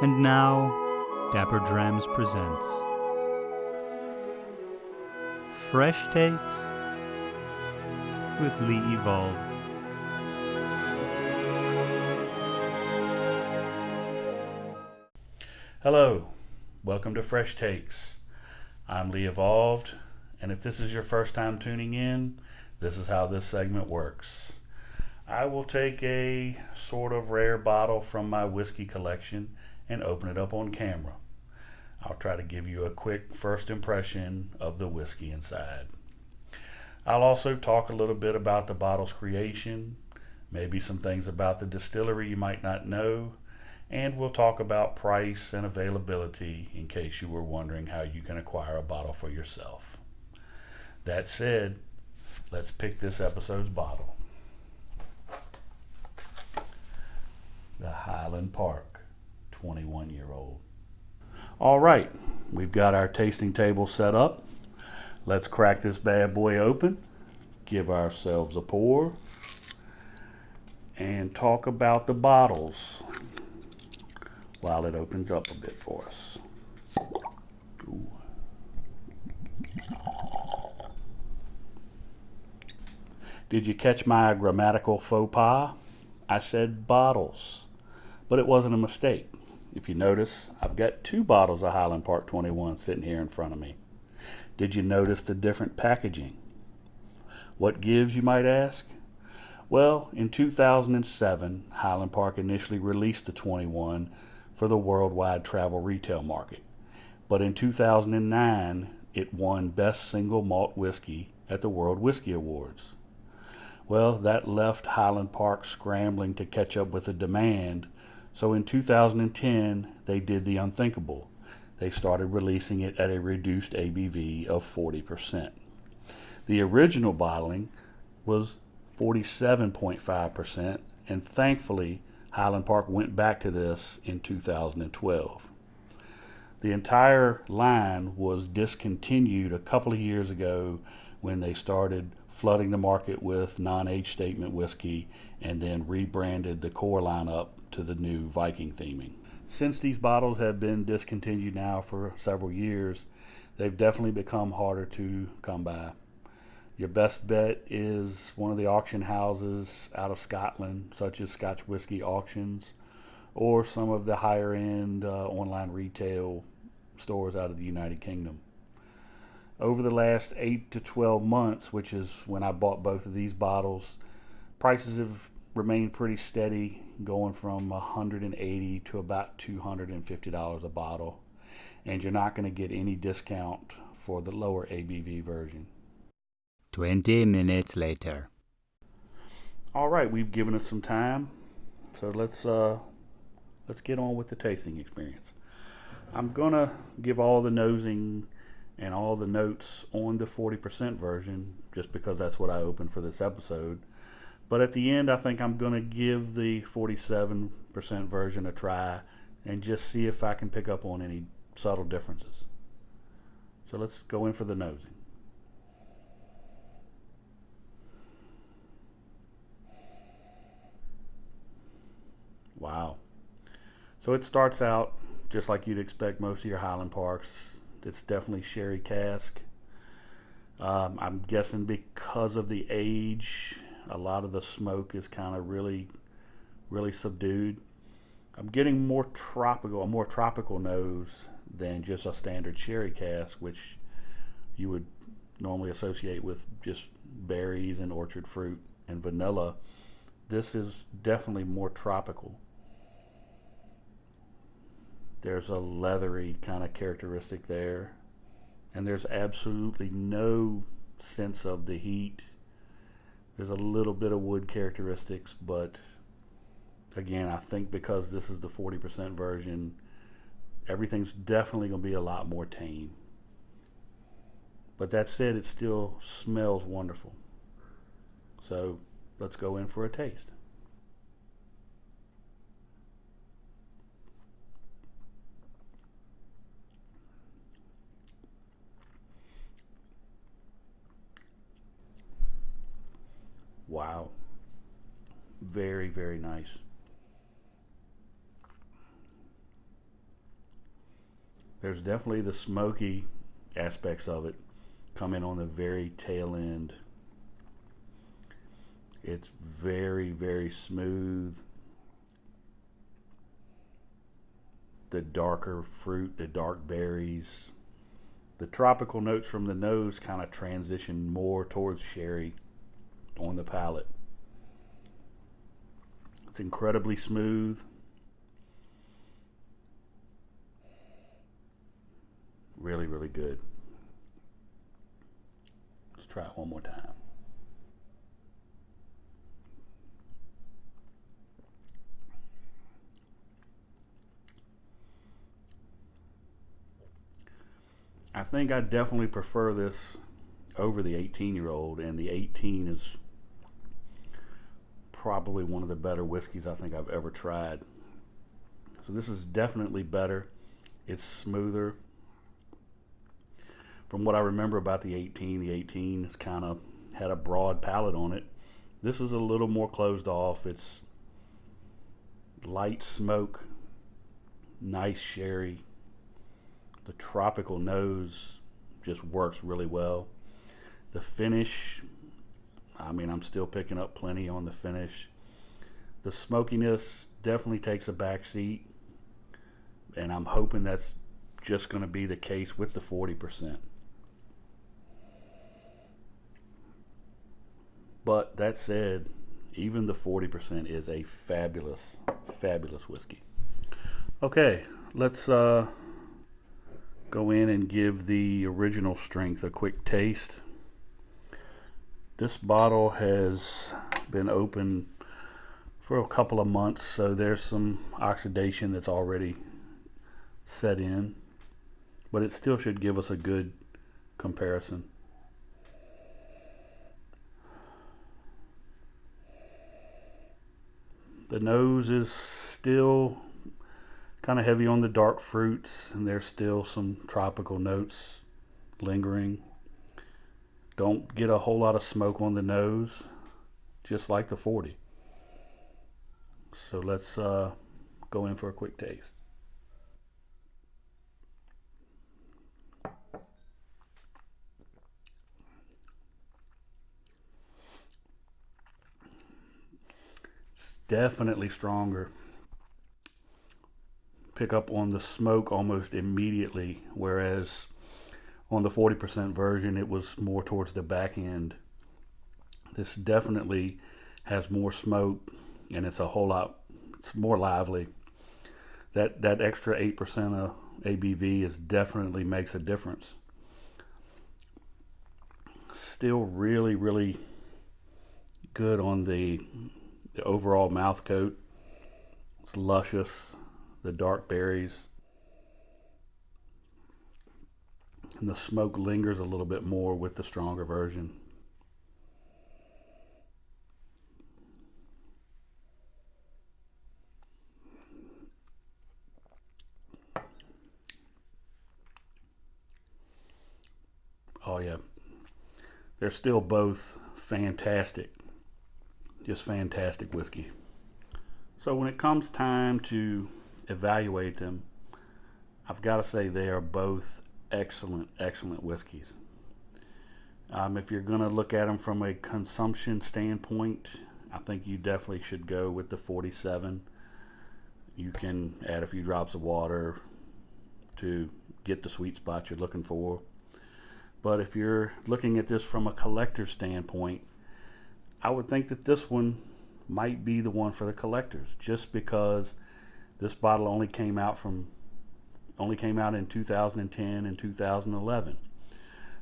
And now, Dapper Drams presents Fresh Takes with Lee Evolved. Hello, welcome to Fresh Takes. I'm Lee Evolved, and if this is your first time tuning in, this is how this segment works. I will take a sort of rare bottle from my whiskey collection and open it up on camera. I'll try to give you a quick first impression of the whiskey inside. I'll also talk a little bit about the bottle's creation, maybe some things about the distillery you might not know, and we'll talk about price and availability in case you were wondering how you can acquire a bottle for yourself. That said, let's pick this episode's bottle. The Highland Park 21-year-old. All right, we've got our tasting table set up. Let's crack this bad boy open, give ourselves a pour, and talk about the bottles while it opens up a bit for us. Ooh. Did you catch my grammatical faux pas? I said bottles, but it wasn't a mistake. If you notice, I've got two bottles of Highland Park 21 sitting here in front of me. Did you notice the different packaging? What gives, you might ask? Well, in 2007, Highland Park initially released the 21 for the worldwide travel retail market. But in 2009, it won Best Single Malt Whiskey at the World Whiskey Awards. Well, that left Highland Park scrambling to catch up with the demand, so in 2010, they did the unthinkable. They started releasing it at a reduced ABV of 40%. The original bottling was 47.5%, and thankfully, Highland Park went back to this in 2012. The entire line was discontinued a couple of years ago when they started flooding the market with non-age statement whiskey and then rebranded the core lineup to the new Viking theming. Since these bottles have been discontinued now for several years, they've definitely become harder to come by. Your best bet is one of the auction houses out of Scotland, such as Scotch Whiskey Auctions, or some of the higher end online retail stores out of the United Kingdom. Over the last 8 to 12 months, which is when I bought both of these bottles, prices have remained pretty steady, going from $180 to about $250 a bottle, and you're not going to get any discount for the lower ABV version. 20 minutes later. All right, we've given us some time, so let's get on with the tasting experience. I'm gonna give all the nosing and all the notes on the 40% version, just because that's what I opened for this episode. But at the end, I think I'm gonna give the 47% version a try and just see if I can pick up on any subtle differences. So let's go in for the nosing. Wow. So it starts out just like you'd expect most of your Highland Parks. It's definitely sherry cask. I'm guessing because of the age, a lot of the smoke is kind of really subdued. I'm getting a more tropical nose than just a standard sherry cask, which you would normally associate with just berries and orchard fruit and vanilla. This is definitely more tropical. There's a leathery kind of characteristic there, and there's absolutely no sense of the heat. There's a little bit of wood characteristics, but again, I think because this is the 40% version, everything's definitely going to be a lot more tame. But that said, it still smells wonderful. So let's go in for a taste. Wow. Very, very nice. There's definitely the smoky aspects of it come in on the very tail end. It's very, very smooth. The darker fruit, the dark berries, the tropical notes from the nose kind of transition more towards sherry on the palate. It's incredibly smooth. Really, really good. Let's try it one more time. I think I definitely prefer this over the 18-year-old, and the 18 is probably one of the better whiskeys I think I've ever tried. So this is definitely better. It's smoother. From what I remember about the 18 is kind of had a broad palate on it. This is a little more closed off. It's light smoke, nice sherry. The tropical nose just works really well. The finish, I mean, I'm still picking up plenty on the finish. The smokiness definitely takes a back seat, and I'm hoping that's just going to be the case with the 40%. But that said, even the 40% is a fabulous, fabulous whiskey. Okay, let's go in and give the original strength a quick taste. This bottle has been open for a couple of months, so there's some oxidation that's already set in, but it still should give us a good comparison. The nose is still kind of heavy on the dark fruits, and there's still some tropical notes lingering. Don't get a whole lot of smoke on the nose, just like the 40. So let's go in for a quick taste. Definitely stronger. Pick up on the smoke almost immediately, whereas on the 40% version it was more towards the back end. This definitely has more smoke, and it's more lively. That extra 8% of ABV definitely makes a difference. Still really, really good on the overall mouth coat. It's luscious, the dark berries, and the smoke lingers a little bit more with the stronger version. Oh yeah, they're still both fantastic. Just fantastic whiskey. So when it comes time to evaluate them, I've got to say they are both excellent, excellent whiskeys. If you're going to look at them from a consumption standpoint, I think you definitely should go with the 47. You can add a few drops of water to get the sweet spot you're looking for. But if you're looking at this from a collector's standpoint, I would think that this one might be the one for the collectors, just because this bottle only came out in 2010 and 2011.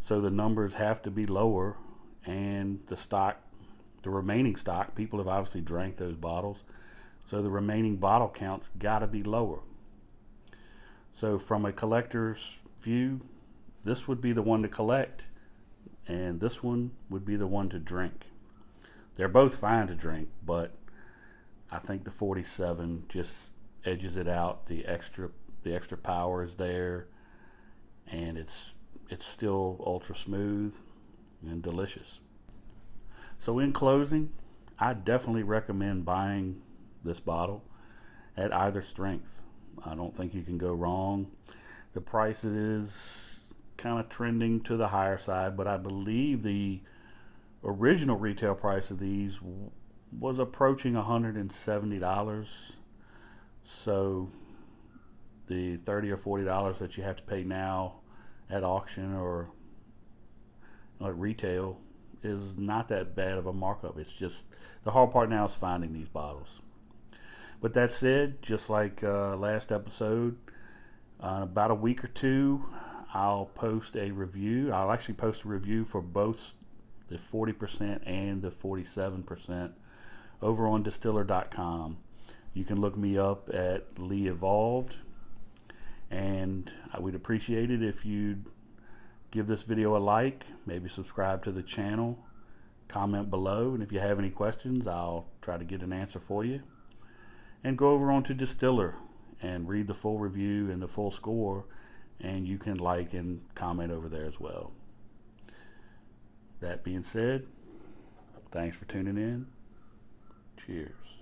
So the numbers have to be lower, and the remaining stock, people have obviously drank those bottles, so the remaining bottle counts got to be lower. So from a collector's view, this would be the one to collect, and this one would be the one to drink. They're both fine to drink, but I think the 47 just edges it out. The extra power is there, and it's still ultra smooth and delicious. So in closing, I definitely recommend buying this bottle at either strength. I don't think you can go wrong. The price is kind of trending to the higher side, but I believe the original retail price of these was approaching $170. So the $30 or $40 that you have to pay now at auction or at retail is not that bad of a markup. It's just the hard part now is finding these bottles. But that said, just like last episode, about a week or two, I'll post a review. I'll actually post a review for both the 40% and the 47% over on distiller.com. You can look me up at Lee Evolved, and I would appreciate it if you'd give this video a like, maybe subscribe to the channel, comment below, and if you have any questions, I'll try to get an answer for you. And go over onto Distiller and read the full review and the full score, and you can like and comment over there as well. That being said, thanks for tuning in. Cheers.